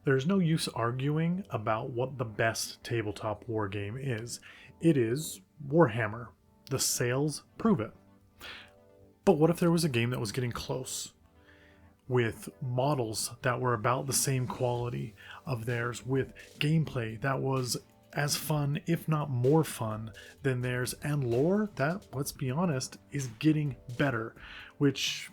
There's no use arguing about what the best tabletop war game is. It is Warhammer. The sales prove it. But what if there was a game that was getting close, with models that were about the same quality of theirs, with gameplay that was as fun, if not more fun, than theirs, and lore that, let's be honest, is getting better? Which,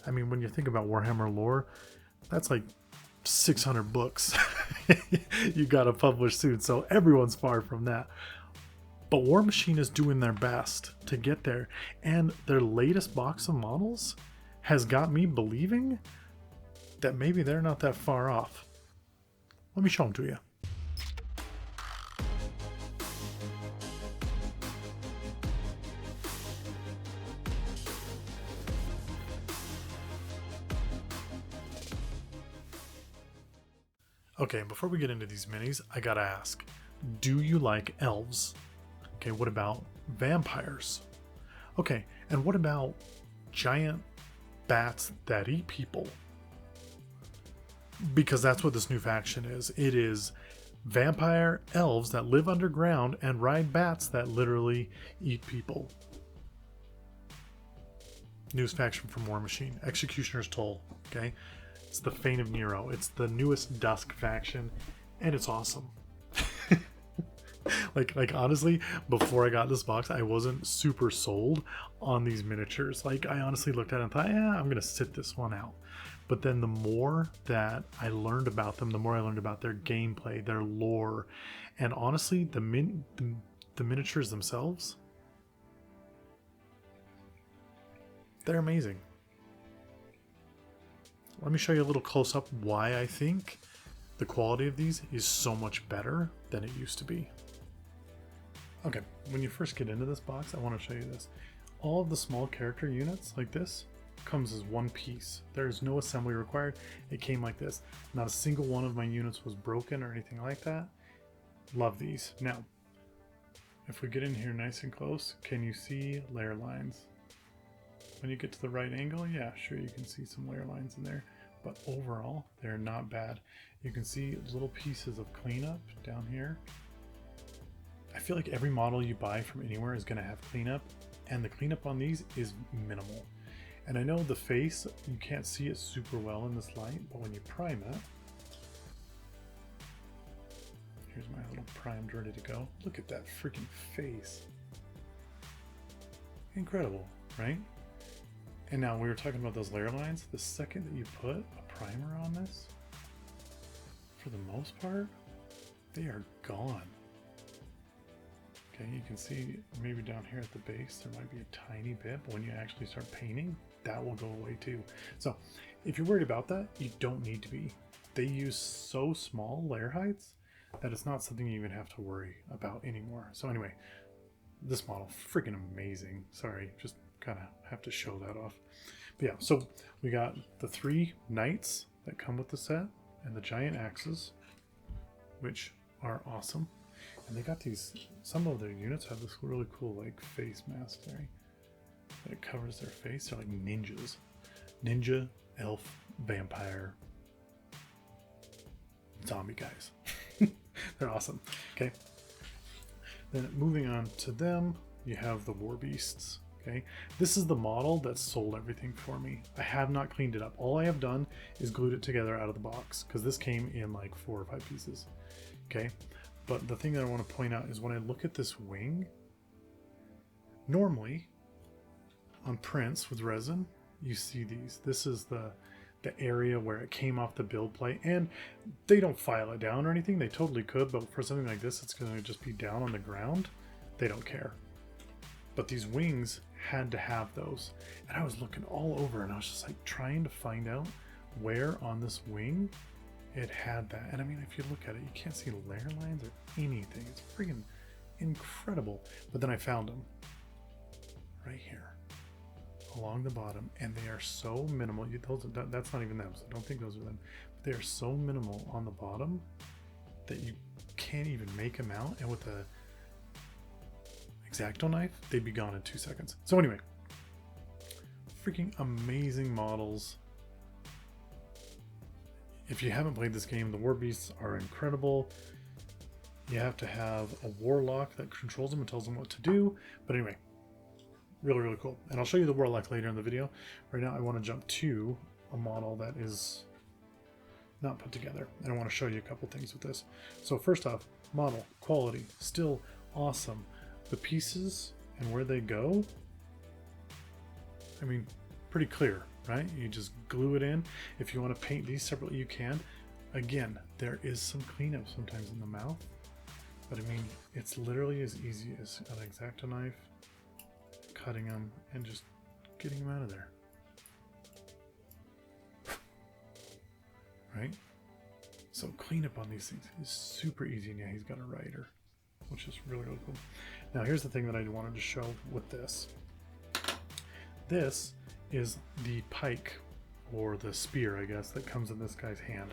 I mean, when you think about Warhammer lore, that's like 600 books you gotta publish soon, so everyone's far from that. But Warmachine is doing their best to get there, and their latest box of models has got me believing that maybe they're not that far off. Let me show them to you. Okay, before we get into these minis, I gotta ask, do you like elves? Okay, what about vampires? Okay, and what about giant bats that eat people? Because that's what this new faction is. It is vampire elves that live underground and ride bats that literally eat people. Newest faction from Warmachine, Executioner's Toll. Okay, it's the Fane of Nero. It's the newest Dusk faction, and it's awesome. like honestly, before I got this box, I wasn't super sold on these miniatures. Like, I honestly looked at it and thought, yeah, I'm gonna sit this one out. But then the more that I learned about them, the more I learned about their gameplay, their lore, and honestly, the miniatures themselves, they're amazing. Let me show you a little close up why I think the quality of these is so much better than it used to be. Okay, when you first get into this box, I want to show you this. All of the small character units like this comes as one piece. There is no assembly required. It came like this. Not a single one of my units was broken or anything like that. Love these. Now, if we get in here nice and close, can you see layer lines? When you get to the right angle, yeah, sure, you can see some layer lines in there. But overall, they're not bad. You can see little pieces of cleanup down here. I feel like every model you buy from anywhere is going to have cleanup, and the cleanup on these is minimal. And I know the face, you can't see it super well in this light, but when you prime it, here's my little primed ready to go. Look at that freaking face. Incredible, right? And now we were talking about those layer lines. The second that you put a primer on this, for the most part, they are gone. Okay, you can see maybe down here at the base there might be a tiny bit, but when you actually start painting, that will go away too. So if you're worried about that, you don't need to be. They use so small layer heights that it's not something you even have to worry about anymore. So anyway, this model, freaking amazing. Sorry, just kind of have to show that off. But yeah, so we got the 3 knights that come with the set and the giant axes, which are awesome. And they got these, some of their units have this really cool like face mask there that covers their face. They're like ninjas. Ninja, elf, vampire, zombie guys. They're awesome. Okay. Then moving on to them, you have the war beasts. Okay. This is the model that sold everything for me. I have not cleaned it up. All I have done is glued it together out of the box because this came in like 4 or 5 pieces. Okay. But the thing that I want to point out is when I look at this wing, normally on prints with resin, you see these. This is the area where it came off the build plate, and they don't file it down or anything. They totally could, but for something like this, it's going to just be down on the ground. They don't care. But these wings had to have those. And I was looking all over and I was just like trying to find out where on this wing it had that. And I mean, if you look at it, you can't see layer lines or anything. It's freaking incredible. But then I found them right here along the bottom, and they are so minimal. That's not even them, so don't think those are them. But they are so minimal on the bottom that you can't even make them out. And with a X-Acto knife, they'd be gone in 2 seconds. So anyway, freaking amazing models. if you haven't played this game, the war beasts are incredible. You have to have a warlock that controls them and tells them what to do. But anyway, really, really cool. And I'll show you the warlock later in the video. Right now, I want to jump to a model that is not put together. And I want to show you a couple things with this. So first off, model quality, still awesome. The pieces and where they go, I mean, pretty clear, right? You just glue it in. If you want to paint these separately, you can. Again, there is some cleanup sometimes in the mouth, but I mean, it's literally as easy as an X-Acto knife, cutting them and just getting them out of there. Right? So cleanup on these things is super easy. And yeah, he's got a rider, which is really, really cool. Now here's the thing that I wanted to show with this. This is the pike, or the spear, I guess, that comes in this guy's hand.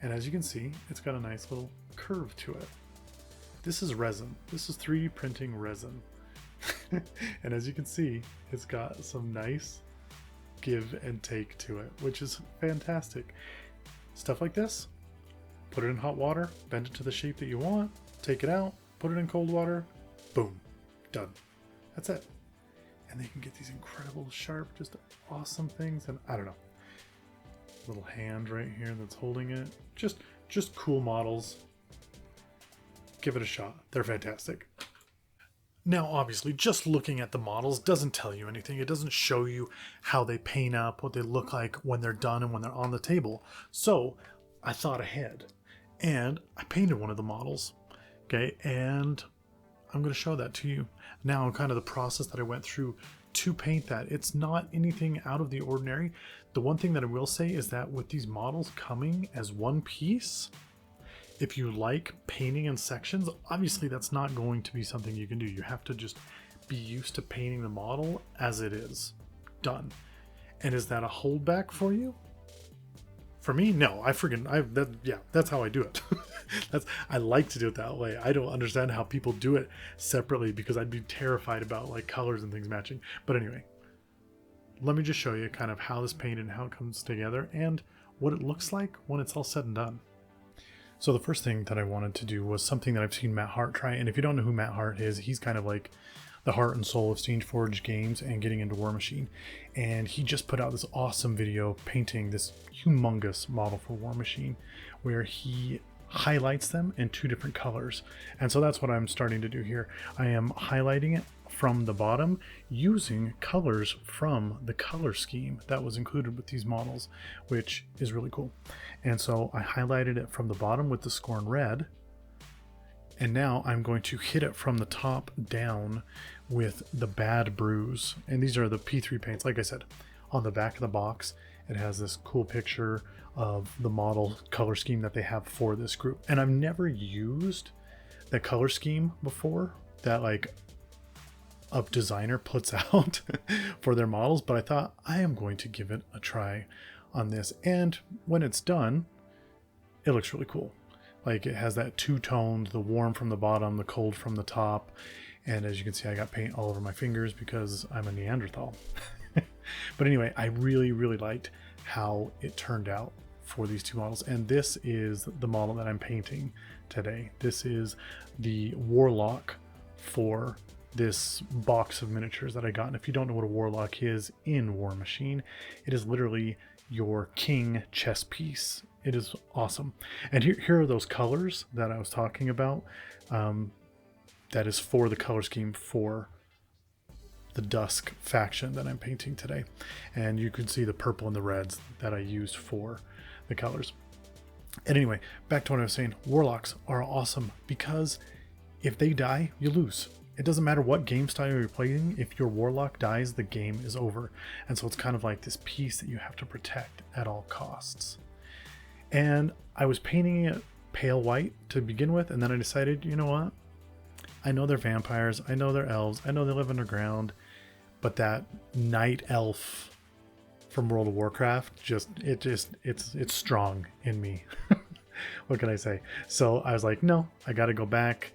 And as you can see, it's got a nice little curve to it. This is resin. This is 3D printing resin. And as you can see, it's got some nice give and take to it, which is fantastic. Stuff like this, put it in hot water, bend it to the shape that you want, take it out, put it in cold water, boom, done. That's it. And they can get these incredible sharp, just awesome things. And I don't know, little hand right here that's holding it. Just cool models. Give it a shot. They're fantastic. Now, obviously, just looking at the models doesn't tell you anything. It doesn't show you how they paint up, what they look like when they're done and when they're on the table. So I thought ahead and I painted one of the models. Okay, and I'm going to show that to you. Now, kind of the process that I went through to paint that. It's not anything out of the ordinary. The one thing that I will say is that with these models coming as one piece, if you like painting in sections, obviously that's not going to be something you can do. You have to just be used to painting the model as it is done. And is that a holdback for you? For me, no. That's how I do it. I like to do it that way. I don't understand how people do it separately because I'd be terrified about like colors and things matching. But anyway, let me just show you kind of how this painted and how it comes together and what it looks like when it's all said and done. So the first thing that I wanted to do was something that I've seen Matt Hart try. And if you don't know who Matt Hart is, he's kind of like the heart and soul of Steamforged games and getting into Warmachine. And he just put out this awesome video painting this humongous model for Warmachine where he highlights them in 2 different colors. And so that's what I'm starting to do here. I am highlighting it from the bottom using colors from the color scheme that was included with these models, which is really cool. And so I highlighted it from the bottom with the Scorn Red, and now I'm going to hit it from the top down with the Bad Bruise. And these are the P3 paints. Like I said, on the back of the box, it has this cool picture of the model color scheme that they have for this group. And I've never used the color scheme before that like a designer puts out for their models, but I thought I am going to give it a try on this. And when it's done, it looks really cool. Like it has that 2-toned, the warm from the bottom, the cold from the top. And as you can see, I got paint all over my fingers because I'm a Neanderthal. But anyway, I really, really liked how it turned out for these 2 models. And this is the model that I'm painting today. This is the Warlock for this box of miniatures that I got. And if you don't know what a Warlock is in Warmachine, it is literally your king chess piece. It is awesome. And here are those colors that I was talking about. That is for the color scheme for the Dusk faction that I'm painting today. And you can see the purple and the reds that I used for the colors. And anyway, back to what I was saying, Warlocks are awesome because if they die, you lose. It doesn't matter what game style you're playing. If your Warlock dies, the game is over. And so it's kind of like this piece that you have to protect at all costs. And I was painting it pale white to begin with, and then I decided, you know what? I know they're vampires, I know they're elves, I know they live underground, but that night elf from World of Warcraft, it's strong in me. What can I say? So I was like, no, I got to go back,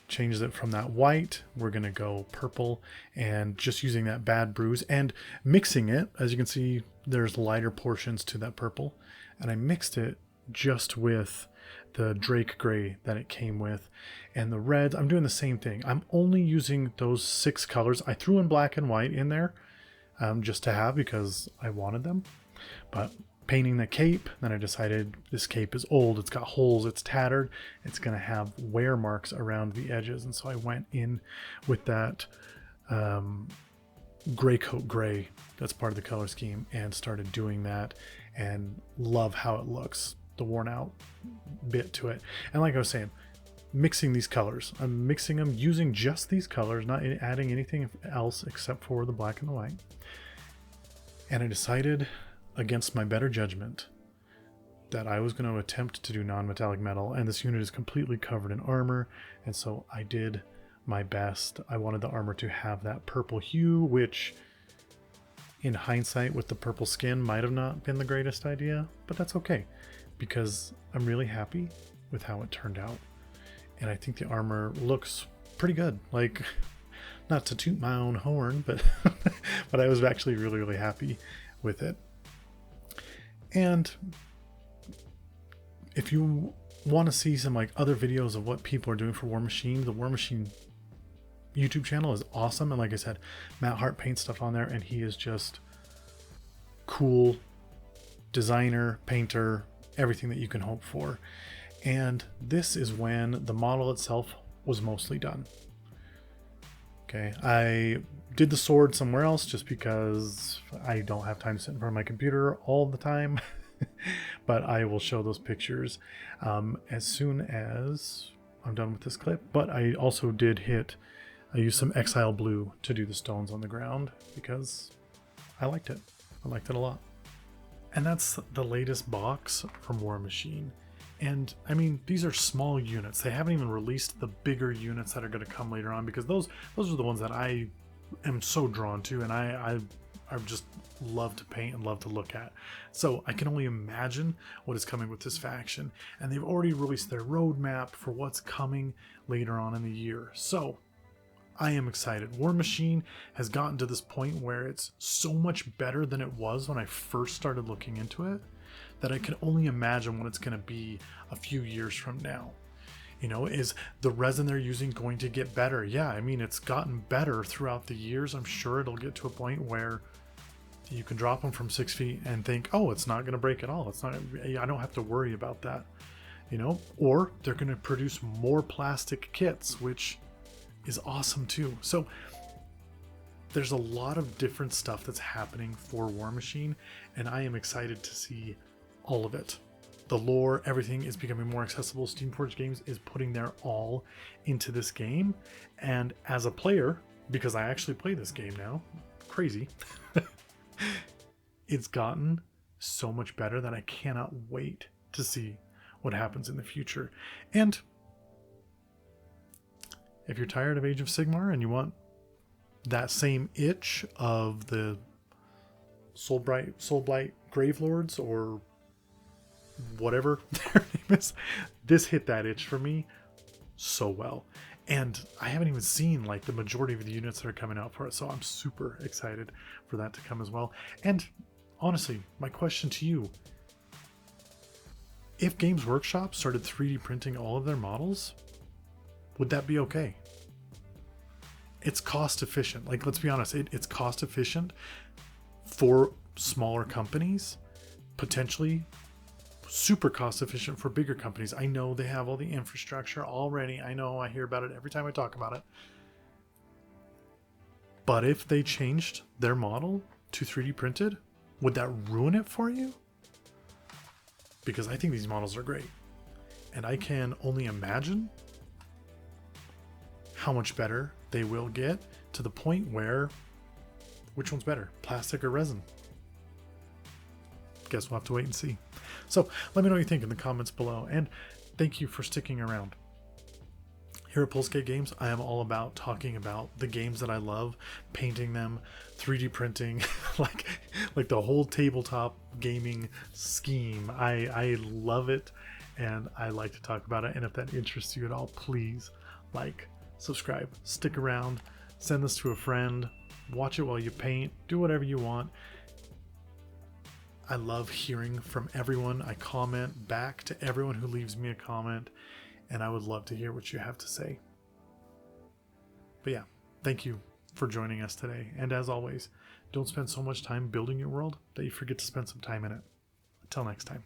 change it from that white. We're going to go purple, and just using that Bad Bruise and mixing it. As you can see, there's lighter portions to that purple. and I mixed it just with the Drake gray that it came with, and the reds. I'm doing the same thing. I'm only using those 6 colors. I threw in black and white in there just to have, because I wanted them. But painting the cape, then I decided this cape is old, it's got holes, it's tattered, it's going to have wear marks around the edges, and so I went in with that gray coat gray that's part of the color scheme and started doing that, and love how it looks, the worn out bit to it. And like I was saying, mixing these colors, I'm mixing them using just these colors, not adding anything else except for the black and the white. And I decided, against my better judgment, that I was going to attempt to do non-metallic metal, and this unit is completely covered in armor, and so I did my best. I wanted the armor to have that purple hue, which in hindsight with the purple skin might have not been the greatest idea, but that's okay, because I'm really happy with how it turned out. And I think the armor looks pretty good. Like, not to toot my own horn, but but I was actually really, really happy with it. And if you want to see some like other videos of what people are doing for Warmachine, the Warmachine YouTube channel is awesome. And like I said, Matt Hart paints stuff on there, and he is just cool designer, painter, everything that you can hope for. And this is when the model itself was mostly done. Okay, I did the sword somewhere else just because I don't have time to sit in front of my computer all the time. But I will show those pictures as soon as I'm done with this clip. But I also I used some Exile Blue to do the stones on the ground because I liked it. I liked it a lot. And that's the latest box from Warmachine. And I mean, these are small units. They haven't even released the bigger units that are going to come later on, because those are the ones that I am so drawn to, and I just love to paint and love to look at. So I can only imagine what is coming with this faction. And they've already released their roadmap for what's coming later on in the year. So I am excited. Warmachine has gotten to this point where it's so much better than it was when I first started looking into it, that I can only imagine what it's going to be a few years from now. You know, is the resin they're using going to get better? Yeah, I mean, it's gotten better throughout the years. I'm sure it'll get to a point where you can drop them from 6 feet and think, oh, it's not going to break at all. It's not, I don't have to worry about that, you know, or they're going to produce more plastic kits, which is awesome too. So there's a lot of different stuff that's happening for Warmachine, and I am excited to see all of it. The lore, everything is becoming more accessible. Steamforged Games is putting their all into this game, and as a player, because I actually play this game now, crazy, it's gotten so much better that I cannot wait to see what happens in the future. And if you're tired of Age of Sigmar and you want that same itch of the Soulblight Gravelords, or whatever their name is, this hit that itch for me so well. And I haven't even seen like the majority of the units that are coming out for it, so I'm super excited for that to come as well. And honestly, my question to you, if Games Workshop started 3D printing all of their models, would that be okay? It's cost efficient. Like, let's be honest, it's cost efficient for smaller companies, potentially super cost efficient for bigger companies. I know they have all the infrastructure already. I know, I hear about it every time I talk about it. But if they changed their model to 3D printed, would that ruin it for you? Because I think these models are great. And I can only imagine how much better they will get, to the point where, which one's better, plastic or resin? Guess we'll have to wait and see. So let me know what you think in the comments below, and thank you for sticking around. Here at Pulsegate Games, I am all about talking about the games that I love, painting them, 3D printing, like the whole tabletop gaming scheme. I love it, and I like to talk about it. And if that interests you at all, please like, subscribe, stick around, send this to a friend, watch it while you paint, do whatever you want. I love hearing from everyone. I comment back to everyone who leaves me a comment, and I would love to hear what you have to say. But yeah, thank you for joining us today. And as always, don't spend so much time building your world that you forget to spend some time in it. Until next time.